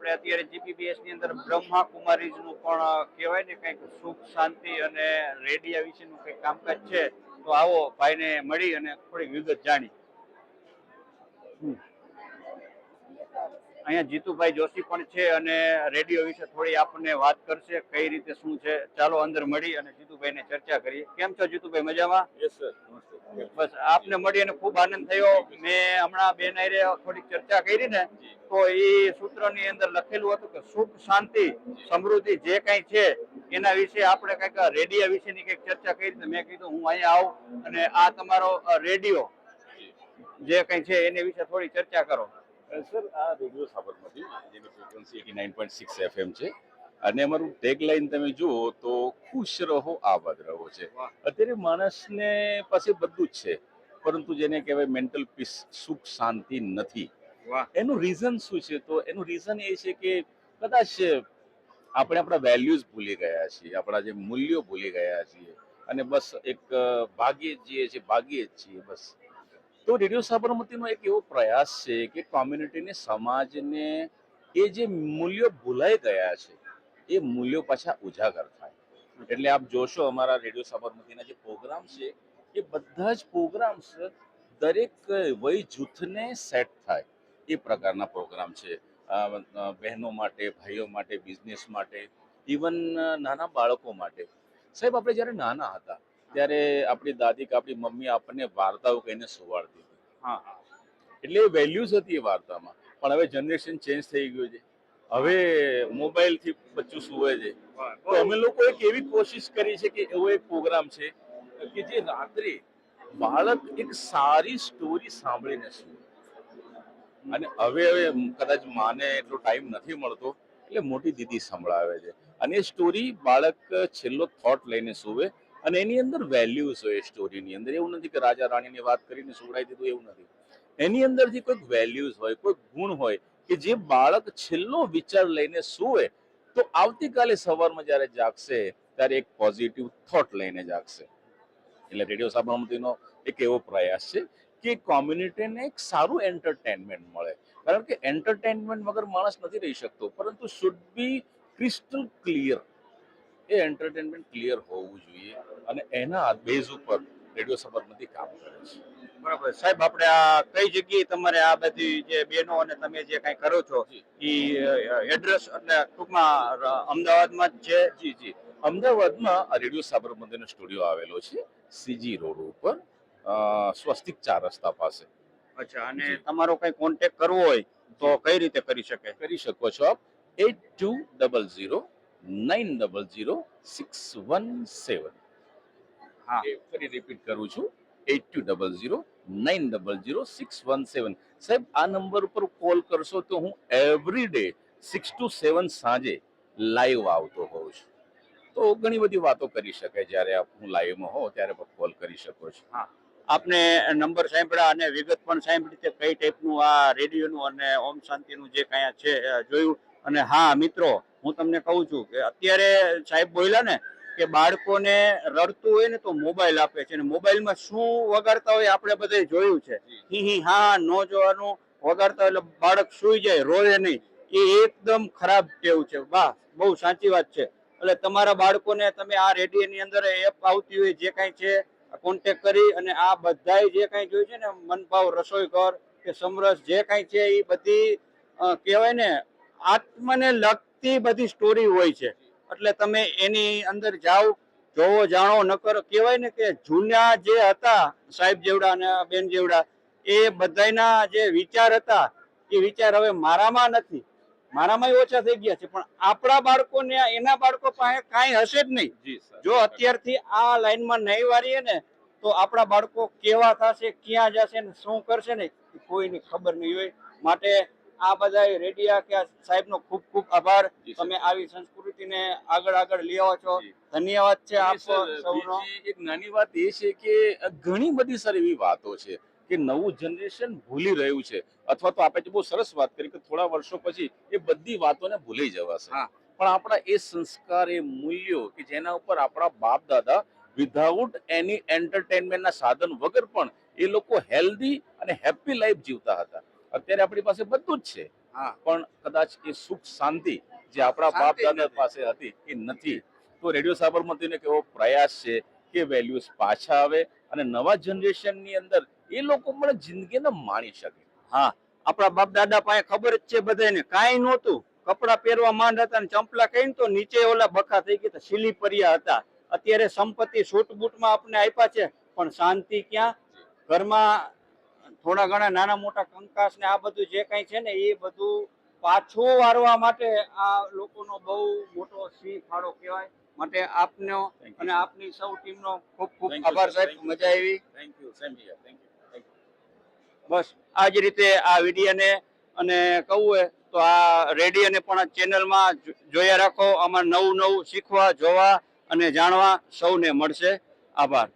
આપણે અત્યારે જીપીબીએસ ની અંદર બ્રહ્મા કુમારીઝ નું પણ કહેવાય ને કંઈક સુખ શાંતિ અને રેડિયા વિશેનું કંઈક કામકાજ છે. તો આવો ભાઈને મળી અને થોડી વિગત જાણી. અહીંયા જીતુભાઈ જોશી પણ છે અને રેડિયો વિશે થોડી આપણને વાત કરશે, કઈ રીતે શું છે. ચાલો અંદર મળી અને જીતુભાઈને ચર્ચા કરીએ. કેમ છો જીતુભાઈ, મજામાં? બસ આપને મળી અને ખૂબ આનંદ થયો. મેં હમણાં બેન હારે થોડીક ચર્ચા કરી ને તો એ સૂત્રની અંદર લખેલું હતું કે સુખ શાંતિ સમૃદ્ધિ જે કઈ છે એના વિશે આપણે કઈક રેડિયો વિશેની કઈક ચર્ચા કરી. મેં કીધું હું અહીંયા આવું અને આ તમારો રેડિયો જે કઈ છે એની વિશે થોડી ચર્ચા કરો. સર, આ રેડિયો સાબરમતી જેની ફ્રીક્વન્સી 89.6 FM છે અને અમારું ટેગલાઇન તમે જુઓ તો ખુશ રહો આબાદ રહો છે. અત્યારે માણસને પાસે બધું જ છે પરંતુ જેને કહેવાય મેન્ટલ પીસ, સુખ શાંતિ નથી. એનું રીઝન શું છે? તો એનું રીઝન એ છે કે કદાચ આપણે આપણા વેલ્યુઝ ભૂલી ગયા છીએ, આપણા જે મૂલ્યો ભૂલી ગયા છીએ અને બસ એક ભાગીએ જ છીએ બસ. તો રેડિયો સાબરમતીનો એક એવો પ્રયાસ છે કે કોમ્યુનિટીને, સમાજને એ જે મૂલ્યો ભૂલાઈ ગયા છે એ મૂલ્યો પાછા ઉજાગર થાય. એટલે આપ જોશો અમારા રેડિયો સાબરમતીના જે પ્રોગ્રામ છે એ બધા જ પ્રોગ્રામ્સ દરેક વય જૂથને સેટ થાય એ પ્રકારના પ્રોગ્રામ છે. બહેનો માટે, ભાઈઓ માટે, બિઝનેસ માટે, ઇવન નાના બાળકો માટે. સાહેબ, આપણે જ્યારે નાના હતા ત્યારે આપણી દાદી કે આપણી મમ્મી આપણને વાર્તાઓ કહીને સુવાડતી હતી. એટલે એ વેલ્યુઝ હતી એ વાર્તામાં. પણ હવે જનરેશન ચેન્જ થઈ ગયું છે. હવે મોબાઈલ થી બચ્ચું સુવે છે. તો અમે લોકો એક એવી કોશિશ કરી છે કે એવો એક પ્રોગ્રામ છે કે જે રાત્રે બાળક એક સારી સ્ટોરી સાંભળીને સુવે. અને હવે કદાચ માને એટલો ટાઈમ નથી મળતો એટલે મોટી દીદી સંભળાવે છે અને એ સ્ટોરી બાળક છેલ્લો થોટ લઈને સુવે અને એની અંદર વેલ્યુઝ હોય. સ્ટોરીની અંદર એવું નથી કે રાજા રાણીની વાત કરીને સુવડાવી દીધું, એવું નથી. એની અંદરથી કોઈક વેલ્યુઝ હોય, કોઈક ગુણ હોય કે જે બાળક છેલ્લો વિચાર લઈને સુવે તો આવતીકાલે સવારમાં જ્યારે જાગશે ત્યારે એક પોઝિટિવ થોટ લઈને જાગશે. એટલે રેડિયો સાબરમતીનો એક એવો પ્રયાસ છે કે કોમ્યુનિટીને એક સારું એન્ટરટેનમેન્ટ મળે. કારણ કે એન્ટરટેનમેન્ટ વગર માણસ નથી રહી શકતો, પરંતુ should be crystal clear. A entertainment clear હોવું જોઈએ અને એના બેઝ ઉપર રેડિયો સાબરમતી કામ કરે છે. બરાબર. સાહેબ, આપણે આ કઈ જગ્યાએ તમારે આ બધી જે બહેનો અને તમે જે કઈ કરો છો એ એડ્રેસ એટલે ટૂંકમાં અમદાવાદમાં જ છે? જી જી, અમદાવાદમાં રેડિયો સાબરમતીનો સ્ટુડિયો આવેલો છે સીજી રોડ ઉપર, સ્વસ્તિક 4 રસ્તા પાસે. અચ્છા. અને તમારો કઈ કોન્ટેક્ટ કરવો હોય તો કઈ રીતે કરી શકે? કરી શકો છો આપ 8200900617. હા, ફરી રિપીટ કરું છું, 8200900617. સાહેબ, આ નંબર ઉપર કોલ કરશો તો હું એવરી ડે 6 to 7 સાંજે લાઈવ આવતો હોઉં છું. તો ઘણી બધી વાતો કરી શકાય. જ્યારે હું લાઈવમાં હોઉં ત્યારે કોલ કરી શકો છો. હા, આપને નંબર સાંભળ્યા અને વિગત પણ સાંભળી છે કઈ ટાઈપનું આ રેડિયોનું અને ઓમ શાંતિનું જે કઈ છે જોયું. અને હા મિત્રો, હું તમને કહું છું કે અત્યારે સાહેબ બોલ્યા ને કે બાળકોને રડતું હોય ને તો મોબાઈલ આપે છે અને મોબાઈલમાં શું વગાડતા હોય આપણે બધે જોયું છે. હી હા નો જોવાનું, વગાડતા એટલે બાળક સુઈ જાય, રોવે નહીં. એ એકદમ ખરાબ ટેવ છે. વાહ, બહુ સાચી વાત છે. એટલે તમારા બાળકોને તમે આ રેડિયોની અંદર એપ આવતી હોય જે કઈ છે કોન્ટેક્ટ કરી અને આ બધા જે કઈ જોયું છે ને મનભાવ રસોઈ ઘર કે સમરસ જે કઈ છે એ બધી કહેવાય ને આત્મને લગતી બધી સ્ટોરી હોય છે. એટલે તમે એની અંદર જાઓ, જોવો, જાણો. નકર કહેવાય ને કે જૂના જે હતા સાહેબ જેવડા અને બેન જેવડા, એ બધાના જે વિચાર હતા એ વિચાર હવે મારામાં નથી. મારામાં ઓછા થઈ ગયા છે, પણ આપણા બાળકોને એના બાળકો પાસે કાંઈ હશે જ નહીં. જો અત્યારથી આ લાઈનમાં નહીં વારીએ ને તો આપણા બાળકો કેવા થશે, ક્યાં જશે ને શું કરશે ને કોઈને ખબર નહીં હોય. માટે આ બધા રેડિયા કે સાહેબનો ખૂબ ખૂબ આભાર. તમે આવી સંસ્કૃતિને આગળ લઈ આવો છો. ધન્યવાદ છે આપ સૌનો. એક નાની વાત એ છે કે ઘણી બધી સારી એવી વાતો છે કે નવું જનરેશન ભૂલી રહ્યું છે, અથવા તો આપણે બહુ સરસ વાત કરી કે થોડા વર્ષો પછી એ બધી વાતોને ભૂલી જવાશે. પણ આપણા એ સંસ્કાર, એ મૂલ્યો કે જેના ઉપર આપણા બાપ દાદા વિધાઉટ એની એન્ટરટેનમેન્ટના સાધન વગર પણ એ લોકો હેલ્ધી અને હેપી લાઈફ જીવતા હતા. અત્યારે આપણી પાસે બધું જ છે હા. પણ કદાચ એ સુખ શાંતિ જે આપણા બાપ શાંતિ જ દાદા નથી. પાસે હતી એ નથી. તો રેડિયો સાબરમતીનો એક એવો પ્રયાસ છે કે વેલ્યુઝ પાછા આવે અને નવા જનરેશનની અંદર એ લોકો પણ જિંદગીને માણી શકે. હા, આપણા બાપ દાદા પાસે ખબર જ છે બધાને, કાંઈ નહોતું. કપડા પહેરવા માંડ હતા ને ચંપલા કહીને તો નીચે ઓલા બખા થઈ ગયા, સીલી પરિયા હતા. અત્યારે સંપત્તિ સૂટ બૂટમાં આપણે આપ્યા છે, પણ શાંતિ ક્યાં? ઘરમાં થોડા ઘણા નાના મોટા કંકાસ ને આ બધું જે કઈ છે ને એ બધું પાછું વારવા માટે આ લોકોનો બહુ મોટો સિંહ ફાળો કહેવાય. માટે આપનો Thank you, અને sir. આપની સૌ ટીમનો ખૂબ ખૂબ Thank you, આભાર sir. સાહેબ, Thank you. મજા આવી. Thank you. Same here. Thank you. બસ આ જ રીતે આ વિડીયોને અને કહું હોય તો આ રેડિયોને પણ આ ચેનલમાં જોયા રાખો. આમાં નવું નવું શીખવા, જોવા અને જાણવા સૌને મળશે. આભાર.